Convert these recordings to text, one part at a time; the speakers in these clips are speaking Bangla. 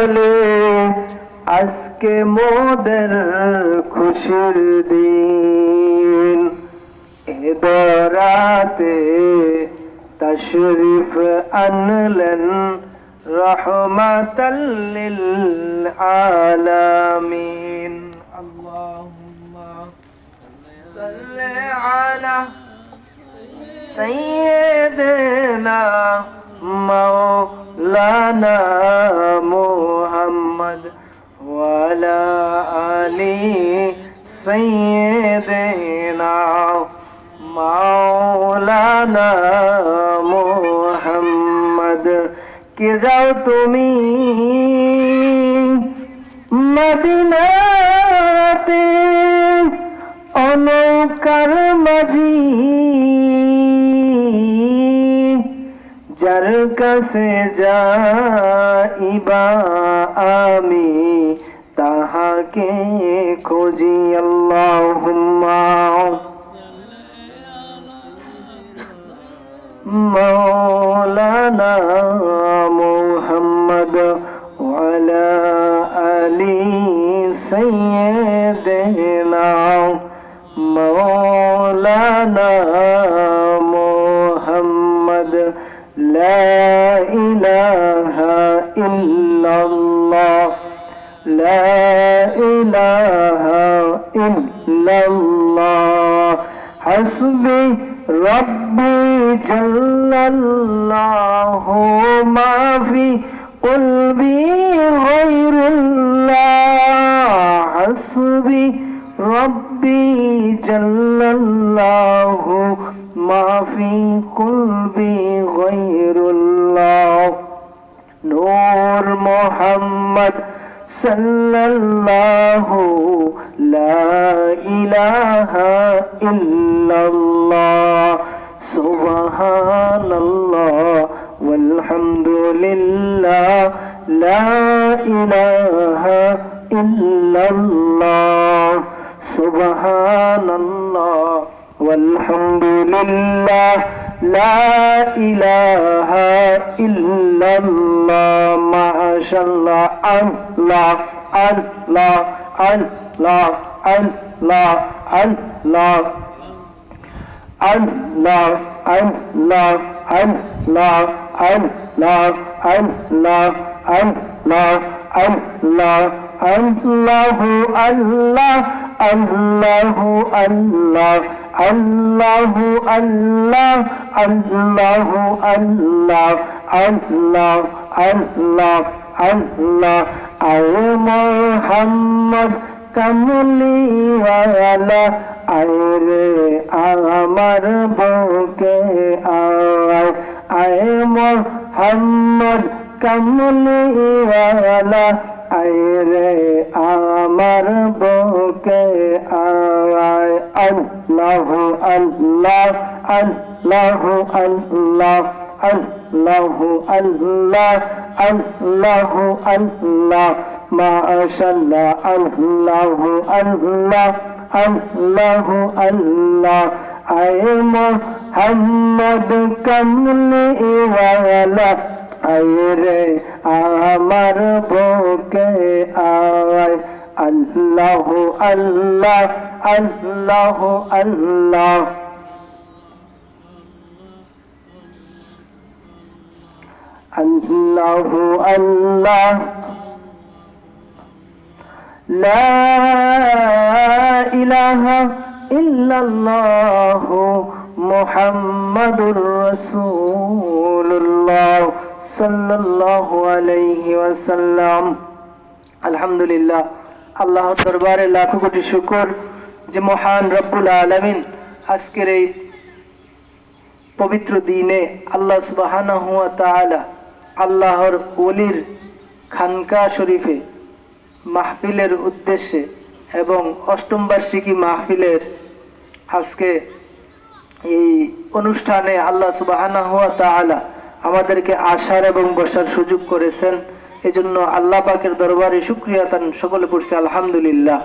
বলে আজকে মোদের খুশির দিন। এ দরাতে তশরিফ আনলেন রহমাতাল লিল আলামিন। আল্লাহুম্মা সাল্লি আলা সাইয়্যিদিনা মাওলানা মুহাম্মদ ওয়া আলা আলি সাইয়্যিদিনা মাওলানা মুহাম্মদ। কে যাও তুমি মদিনাতে অনৌকার মাঝি, যার কাছে যাইবা আমি তাহাকে খুঁজি। আল্লাহুম্মা মাওলানা মুহাম্মদ ওয়া আলা আলি সাইয়্যিদিনা মাওলানা মুহাম্মদ। লা ইলাহা ইল্লাল্লাহ, লা ইলাহা ইল্লাল্লাহ। হাসবি রব্বি জাল্লাল্লাহু মা ফি কলবি গায়রুল্লাহ। হাসবি রব্বি জাল্লাল্লাহু মা ফি কলবি গায়রুল্লাহ। নূর মুহাম্মদ সাল্লাল্লাহু লা ইলাহা ইল্লাল্লাহ। সুবহানাল্লাহ ওয়ালহামদুলিল্লাহ লা ইলাহা ইল্লাল্লাহ। সুবহানাল্লাহ ওয়ালহামদুলিল্লাহ লা ইলাহা ইল্লাল্লাহ। মাশাআল্লাহ। আল্লাহ আল্লাহ আল্লাহ আল্লাহ আল্লাহ আল্লাহ আল্লাহ আল্লাহ আল্লাহ আল্লাহ আল্লাহ আল্লাহ আল্লাহু আল্লাহ আল্লাহু আল্লাহ আল্লাহু আল্লাহ আল্লাহু আল্লাহ আল্লাহ আল্লাহ আল্লাহ। আয় মুহাম্মদ কামলিওয়ালা আয় রে আমার বুকে আয়। আয় মুহাম্মদ কামলিওয়ালা আয় রে আমার বুকে আয়। আল্লাহু আল্লাহ আল্লাহু আল্লাহ আল্লাহু আল্লাহ আল্লাহু আল্লাহ। মাশাআল্লাহ। আল্লাহু আল্লাহ আল্লাহু আল্লাহ। আয় মুহাম্মদ কামলিওয়ালা আয় রে আমার বুকে আয়। আল্লাহু আল্লাহ আল্লাহু আল্লাহ আল্লাহু আল্লাহ। লা ইলাহা ইল্লাল্লাহু মুহাম্মাদুর রাসূলুল্লাহ সাল্লাল্লাহু আলাইহি ওয়াসাল্লাম। আলহামদুলিল্লাহ, আল্লাহর দরবারে লাখো কোটি শুকর যে মহান রব্বুল আলামিন আজকের এই পবিত্র দিনে আল্লাহ সুবহানাহু ওয়া তাআলা আল্লাহর ওলির খানকা শরীফে মাহফিলের উদ্দেশ্যে এবং অষ্টম বার্ষিকী মাহফিলের আজকে এই অনুষ্ঠানে আল্লাহ সুবহানাহু ওয়া তাআলা আমাদেরকে আসার এবং বসার সুযোগ করেছেন। এজন্য আল্লাহ পাকের দরবারে শুকরিয়া তান সকলে পড়ছি আলহামদুলিল্লাহ।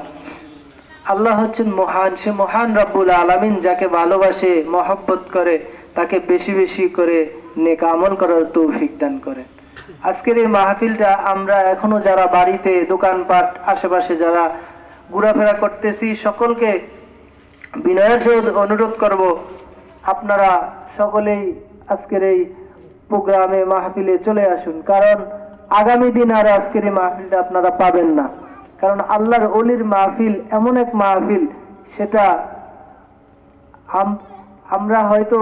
আল্লাহ হচ্ছেন মহান, সে মহান রব্বুল আলামিন যাকে ভালোবাসে মহব্বত করে তাকে বেশি বেশি করে নেক আমল করার তৌফিক দান করেন। আজকের এই মাহফিলটা আমরা এখনো যারা বাড়িতে দোকানপাট আশেপাশে যারা ঘোরাফেরা করতেছি সকলকে বিনয়ের সহিত অনুরোধ করব, আপনারা সকলেই আজকের এই প্রোগ্রামে মাহফিলে চলে আসুন, কারণ আগামী দিন আর আজকের এই মাহফিলটা আপনারা পাবেন না। কারণ আল্লাহর ওলির মাহফিল এমন এক মাহফিল, সেটা আমরা হয়তো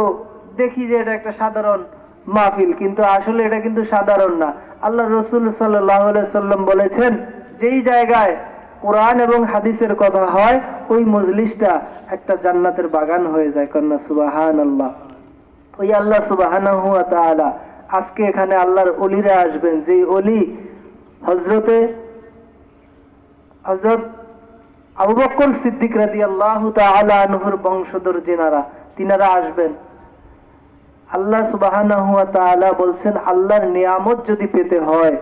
দেখি যে এটা একটা সাধারণ মাহফিল, কিন্তু আসলে এটা কিন্তু সাধারণ না। আল্লাহ রসুল সাল্লাল্লাহু আলাইহি সাল্লাম বলেছেন, যেই জায়গায় কোরআন এবং হাদিসের কথা হয় ওই মজলিসটা একটা জান্নাতের বাগান হয়ে যায়। কন্যা সুবহানাল্লাহ। ওই আল্লাহ সুবহানাহু ওয়া তাআলা আজকে এখানে আল্লাহর ওলিরা আসবেন, যেই ওলি হযরত আবু বকর সিদ্দিক রাদিয়াল্লাহু তাআলা আনহুর বংশধর তিনারা আসবেন। আল্লাহ সুবহানাহু ওয়া তাআলা বলছেন, আল্লাহর নিয়ামত যদি পেতে হয়,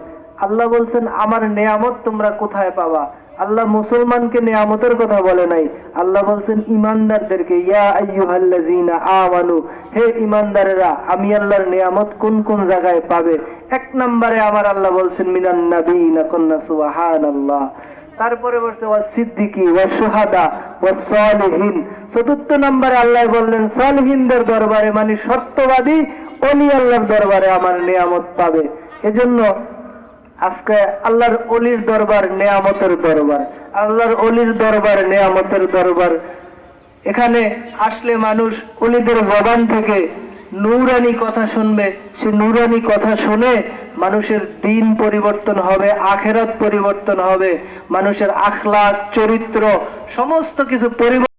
আল্লাহ বলছেন আমার নিয়ামত তোমরা কোথায় পাবা। আল্লাহ মুসলমানকে নিয়ামতের কথা বলে নাই, আল্লাহ বলছেন ইমানদারদেরকে, ইয়া আইয়ুহাল্লাযীনা আমানু, হে ইমানদারেরা আমি আল্লাহর নিয়ামত কোন কোন জায়গায় পাবে। এক নম্বরে আমার আল্লাহ বলছেন মিনান নাবিয়িনা, কন্যা সুবহানাল্লাহ। তারপরে বলছে ওয়া সিদ্দিকি ওয়া শুহাদা ওয়া সালিহিন। চতুর্থ নম্বরে আল্লাহ বললেন সালিহিনদের দরবারে, মানে সত্যবাদী ওলি আল্লাহর দরবারে আমার নিয়ামত পাবে। এজন্য আজকে আল্লাহর ওলির দরবার নিয়ামতের দরবার, আল্লাহর ওলির দরবার নিয়ামতের দরবার। এখানে আসলে মানুষ ওলিদের জবান থেকে নূরানি কথা শুনবে, সে নূরানি কথা শুনে মানুষের দিন পরিবর্তন হবে, আখিরাত পরিবর্তন হবে, মানুষের আখলাক চরিত্র সমস্ত কিছু পরিবর্তন